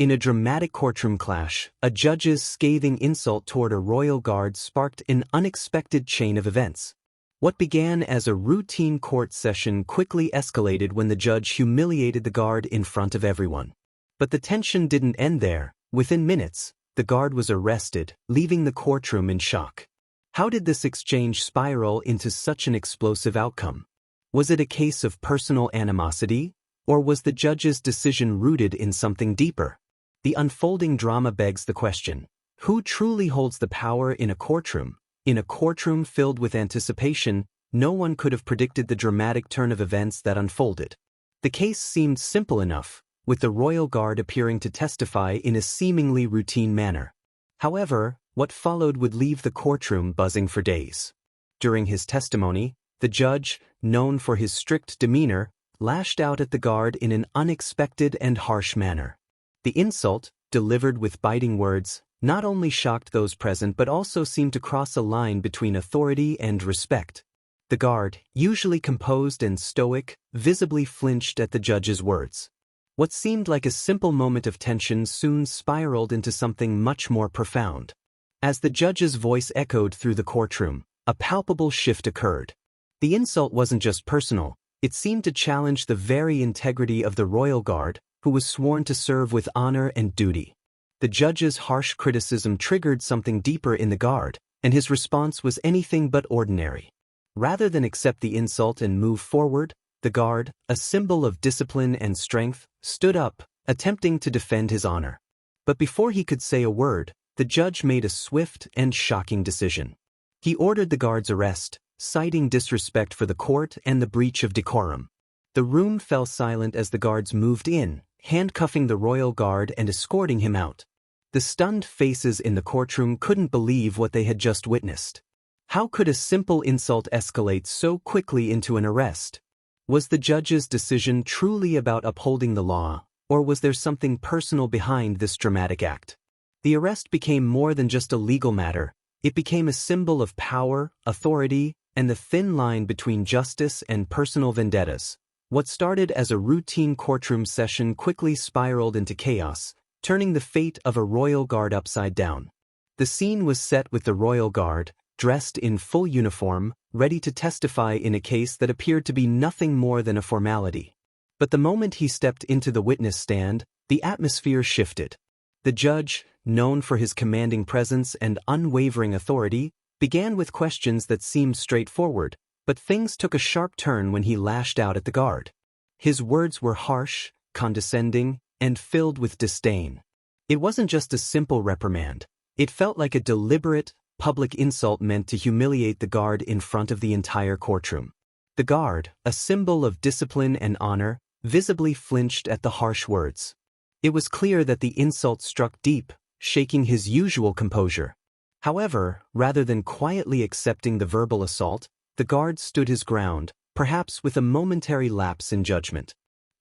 In a dramatic courtroom clash, a judge's scathing insult toward a royal guard sparked an unexpected chain of events. What began as a routine court session quickly escalated when the judge humiliated the guard in front of everyone. But the tension didn't end there. Within minutes, the guard was arrested, leaving the courtroom in shock. How did this exchange spiral into such an explosive outcome? Was it a case of personal animosity, or was the judge's decision rooted in something deeper? The unfolding drama begs the question: who truly holds the power in a courtroom? In a courtroom filled with anticipation, no one could have predicted the dramatic turn of events that unfolded. The case seemed simple enough, with the royal guard appearing to testify in a seemingly routine manner. However, what followed would leave the courtroom buzzing for days. During his testimony, the judge, known for his strict demeanor, lashed out at the guard in an unexpected and harsh manner. The insult, delivered with biting words, not only shocked those present but also seemed to cross a line between authority and respect. The guard, usually composed and stoic, visibly flinched at the judge's words. What seemed like a simple moment of tension soon spiraled into something much more profound. As the judge's voice echoed through the courtroom, a palpable shift occurred. The insult wasn't just personal, it seemed to challenge the very integrity of the royal guard, who was sworn to serve with honor and duty. The judge's harsh criticism triggered something deeper in the guard, and his response was anything but ordinary. Rather than accept the insult and move forward, the guard, a symbol of discipline and strength, stood up, attempting to defend his honor. But before he could say a word, the judge made a swift and shocking decision. He ordered the guard's arrest, citing disrespect for the court and the breach of decorum. The room fell silent as the guards moved in, handcuffing the royal guard and escorting him out. The stunned faces in the courtroom couldn't believe what they had just witnessed. How could a simple insult escalate so quickly into an arrest? Was the judge's decision truly about upholding the law, or was there something personal behind this dramatic act? The arrest became more than just a legal matter. It became a symbol of power, authority, and the thin line between justice and personal vendettas. What started as a routine courtroom session quickly spiraled into chaos, turning the fate of a royal guard upside down. The scene was set with the royal guard, dressed in full uniform, ready to testify in a case that appeared to be nothing more than a formality. But the moment he stepped into the witness stand, the atmosphere shifted. The judge, known for his commanding presence and unwavering authority, began with questions that seemed straightforward, but things took a sharp turn when he lashed out at the guard. His words were harsh, condescending, and filled with disdain. It wasn't just a simple reprimand. It felt like a deliberate, public insult meant to humiliate the guard in front of the entire courtroom. The guard, a symbol of discipline and honor, visibly flinched at the harsh words. It was clear that the insult struck deep, shaking his usual composure. However, rather than quietly accepting the verbal assault, the guard stood his ground, perhaps with a momentary lapse in judgment.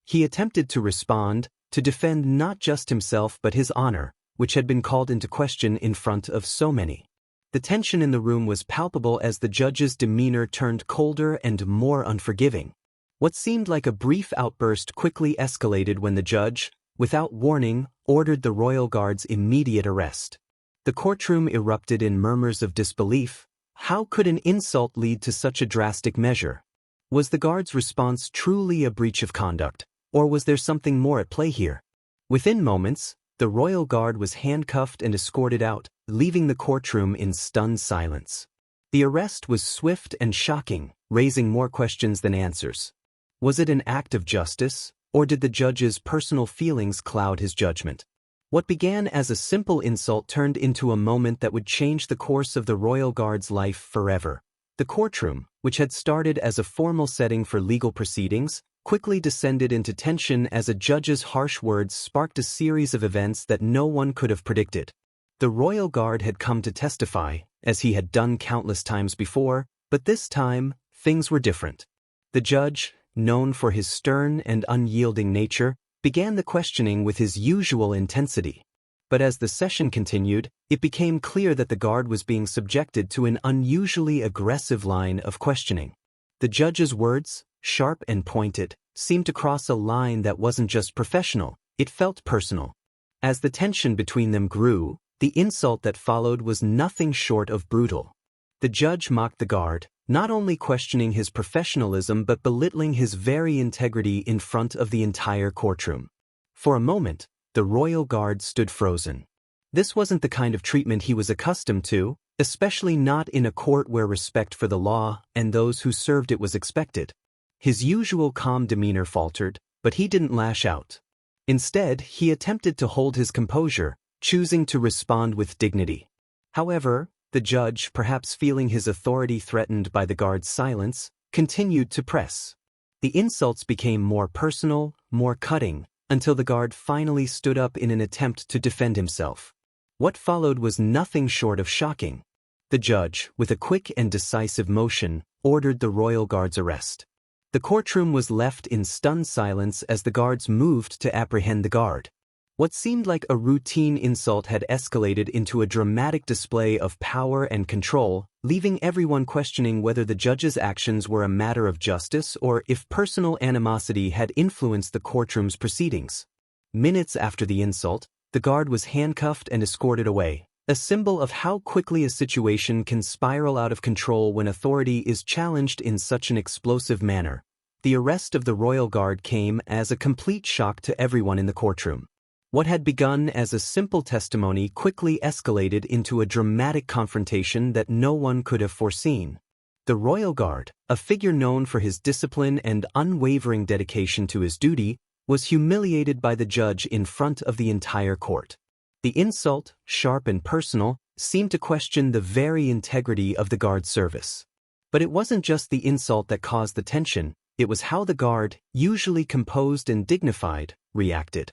He attempted to respond, to defend not just himself but his honor, which had been called into question in front of so many. The tension in the room was palpable as the judge's demeanor turned colder and more unforgiving. What seemed like a brief outburst quickly escalated when the judge, without warning, ordered the royal guard's immediate arrest. The courtroom erupted in murmurs of disbelief. How could an insult lead to such a drastic measure? Was the guard's response truly a breach of conduct, or was there something more at play here? Within moments, the royal guard was handcuffed and escorted out, leaving the courtroom in stunned silence. The arrest was swift and shocking, raising more questions than answers. Was it an act of justice, or did the judge's personal feelings cloud his judgment? What began as a simple insult turned into a moment that would change the course of the royal guard's life forever. The courtroom, which had started as a formal setting for legal proceedings, quickly descended into tension as a judge's harsh words sparked a series of events that no one could have predicted. The royal guard had come to testify, as he had done countless times before, but this time, things were different. The judge, known for his stern and unyielding nature, began the questioning with his usual intensity. But as the session continued, it became clear that the guard was being subjected to an unusually aggressive line of questioning. The judge's words, sharp and pointed, seemed to cross a line that wasn't just professional, it felt personal. As the tension between them grew, the insult that followed was nothing short of brutal. The judge mocked the guard, not only questioning his professionalism but belittling his very integrity in front of the entire courtroom. For a moment, the royal guard stood frozen. This wasn't the kind of treatment he was accustomed to, especially not in a court where respect for the law and those who served it was expected. His usual calm demeanor faltered, but he didn't lash out. Instead, he attempted to hold his composure, choosing to respond with dignity. However, the judge, perhaps feeling his authority threatened by the guard's silence, continued to press. The insults became more personal, more cutting, until the guard finally stood up in an attempt to defend himself. What followed was nothing short of shocking. The judge, with a quick and decisive motion, ordered the royal guard's arrest. The courtroom was left in stunned silence as the guards moved to apprehend the guard. What seemed like a routine insult had escalated into a dramatic display of power and control, leaving everyone questioning whether the judge's actions were a matter of justice or if personal animosity had influenced the courtroom's proceedings. Minutes after the insult, the guard was handcuffed and escorted away, a symbol of how quickly a situation can spiral out of control when authority is challenged in such an explosive manner. The arrest of the royal guard came as a complete shock to everyone in the courtroom. What had begun as a simple testimony quickly escalated into a dramatic confrontation that no one could have foreseen. The royal guard, a figure known for his discipline and unwavering dedication to his duty, was humiliated by the judge in front of the entire court. The insult, sharp and personal, seemed to question the very integrity of the guard's service. But it wasn't just the insult that caused the tension, it was how the guard, usually composed and dignified, reacted.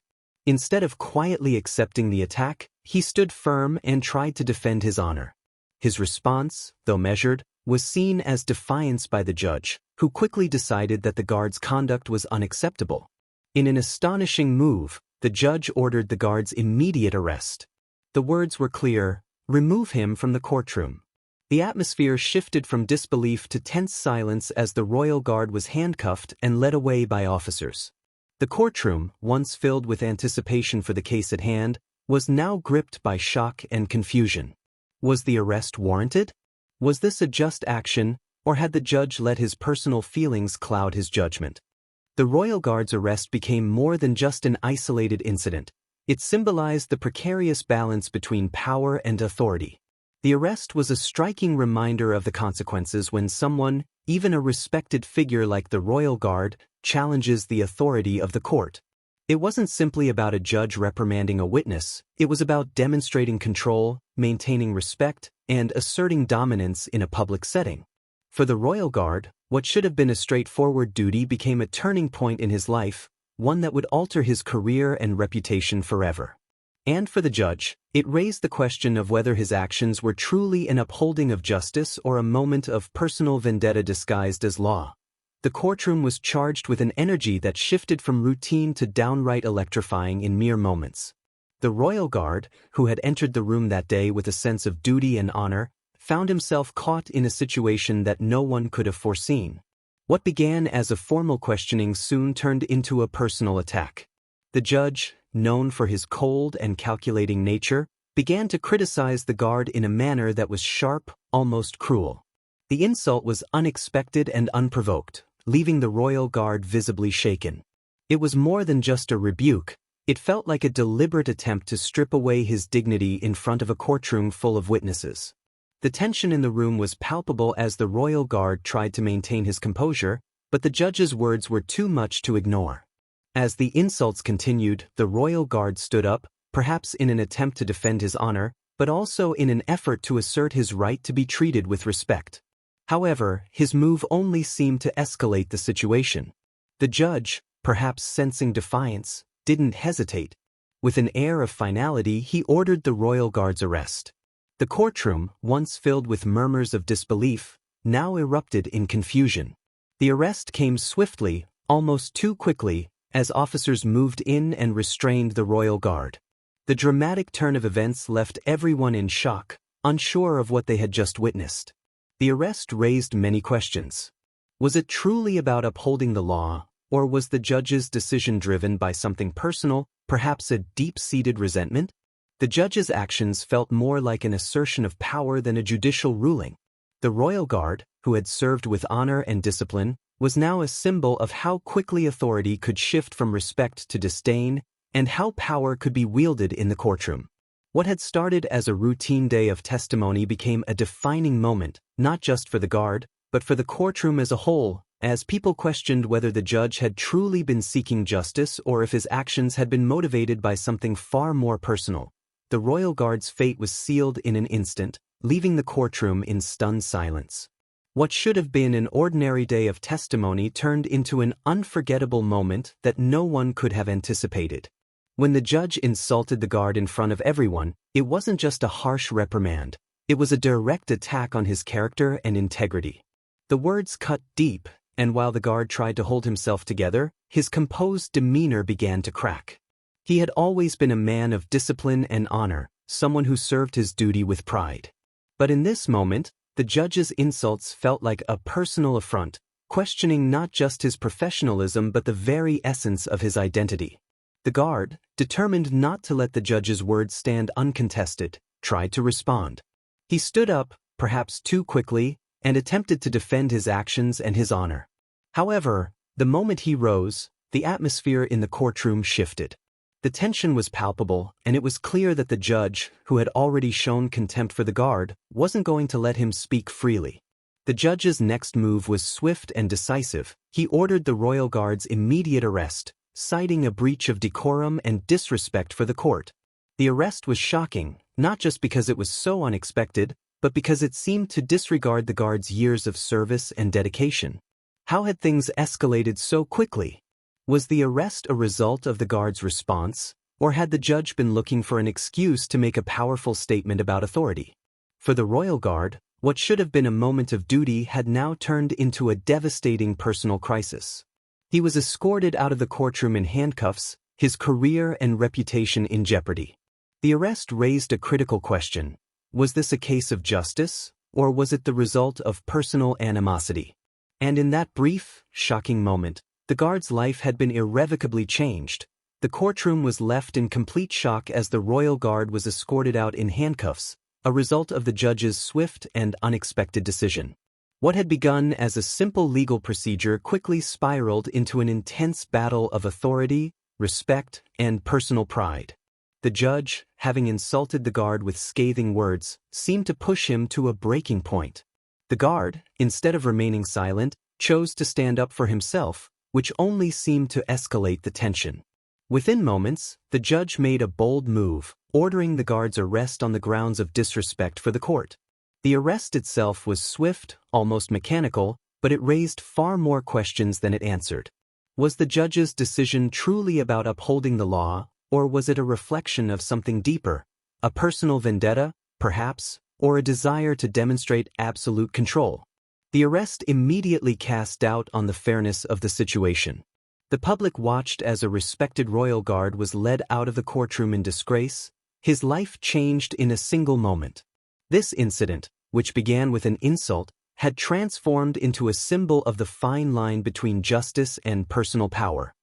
Instead of quietly accepting the attack, he stood firm and tried to defend his honor. His response, though measured, was seen as defiance by the judge, who quickly decided that the guard's conduct was unacceptable. In an astonishing move, the judge ordered the guard's immediate arrest. The words were clear: remove him from the courtroom. The atmosphere shifted from disbelief to tense silence as the royal guard was handcuffed and led away by officers. The courtroom, once filled with anticipation for the case at hand, was now gripped by shock and confusion. Was the arrest warranted? Was this a just action, or had the judge let his personal feelings cloud his judgment? The royal guard's arrest became more than just an isolated incident. It symbolized the precarious balance between power and authority. The arrest was a striking reminder of the consequences when someone, even a respected figure like the royal guard, challenges the authority of the court. It wasn't simply about a judge reprimanding a witness, it was about demonstrating control, maintaining respect, and asserting dominance in a public setting. For the royal guard, what should have been a straightforward duty became a turning point in his life, one that would alter his career and reputation forever. And for the judge, it raised the question of whether his actions were truly an upholding of justice or a moment of personal vendetta disguised as law. The courtroom was charged with an energy that shifted from routine to downright electrifying in mere moments. The royal guard, who had entered the room that day with a sense of duty and honor, found himself caught in a situation that no one could have foreseen. What began as a formal questioning soon turned into a personal attack. The judge, known for his cold and calculating nature, began to criticize the guard in a manner that was sharp, almost cruel. The insult was unexpected and unprovoked, leaving the royal guard visibly shaken. It was more than just a rebuke, it felt like a deliberate attempt to strip away his dignity in front of a courtroom full of witnesses. The tension in the room was palpable as the royal guard tried to maintain his composure, but the judge's words were too much to ignore. As the insults continued, the royal guard stood up, perhaps in an attempt to defend his honor, but also in an effort to assert his right to be treated with respect. However, his move only seemed to escalate the situation. The judge, perhaps sensing defiance, didn't hesitate. With an air of finality, he ordered the royal guard's arrest. The courtroom, once filled with murmurs of disbelief, now erupted in confusion. The arrest came swiftly, almost too quickly, as officers moved in and restrained the royal guard. The dramatic turn of events left everyone in shock, unsure of what they had just witnessed. The arrest raised many questions. Was it truly about upholding the law, Or was the judge's decision driven by something personal, perhaps a deep-seated resentment? The judge's actions felt more like an assertion of power than a judicial ruling. The royal guard, who had served with honor and discipline, was now a symbol of how quickly authority could shift from respect to disdain, and how power could be wielded in the courtroom. What had started as a routine day of testimony became a defining moment, not just for the guard, but for the courtroom as a whole, as people questioned whether the judge had truly been seeking justice or if his actions had been motivated by something far more personal. The royal guard's fate was sealed in an instant, leaving the courtroom in stunned silence. What should have been an ordinary day of testimony turned into an unforgettable moment that no one could have anticipated. When the judge insulted the guard in front of everyone, it wasn't just a harsh reprimand. It was a direct attack on his character and integrity. The words cut deep, and while the guard tried to hold himself together, his composed demeanor began to crack. He had always been a man of discipline and honor, someone who served his duty with pride. But in this moment, the judge's insults felt like a personal affront, questioning not just his professionalism but the very essence of his identity. The guard, determined not to let the judge's words stand uncontested, tried to respond. He stood up, perhaps too quickly, and attempted to defend his actions and his honor. However, the moment he rose, the atmosphere in the courtroom shifted. The tension was palpable, and it was clear that the judge, who had already shown contempt for the guard, wasn't going to let him speak freely. The judge's next move was swift and decisive. He ordered the royal guard's immediate arrest, citing a breach of decorum and disrespect for the court. The arrest was shocking, not just because it was so unexpected, but because it seemed to disregard the guard's years of service and dedication. How had things escalated so quickly? Was the arrest a result of the guard's response, or had the judge been looking for an excuse to make a powerful statement about authority? For the royal guard, what should have been a moment of duty had now turned into a devastating personal crisis. He was escorted out of the courtroom in handcuffs, his career and reputation in jeopardy. The arrest raised a critical question. Was this a case of justice, or was it the result of personal animosity? And in that brief, shocking moment, the guard's life had been irrevocably changed. The courtroom was left in complete shock as the royal guard was escorted out in handcuffs, a result of the judge's swift and unexpected decision. What had begun as a simple legal procedure quickly spiraled into an intense battle of authority, respect, and personal pride. The judge, having insulted the guard with scathing words, seemed to push him to a breaking point. The guard, instead of remaining silent, chose to stand up for himself, which only seemed to escalate the tension. Within moments, the judge made a bold move, ordering the guard's arrest on the grounds of disrespect for the court. The arrest itself was swift, almost mechanical, but it raised far more questions than it answered. Was the judge's decision truly about upholding the law, or was it a reflection of something deeper, a personal vendetta, perhaps, or a desire to demonstrate absolute control? The arrest immediately cast doubt on the fairness of the situation. The public watched as a respected royal guard was led out of the courtroom in disgrace. His life changed in a single moment. This incident, which began with an insult, had transformed into a symbol of the fine line between justice and personal power.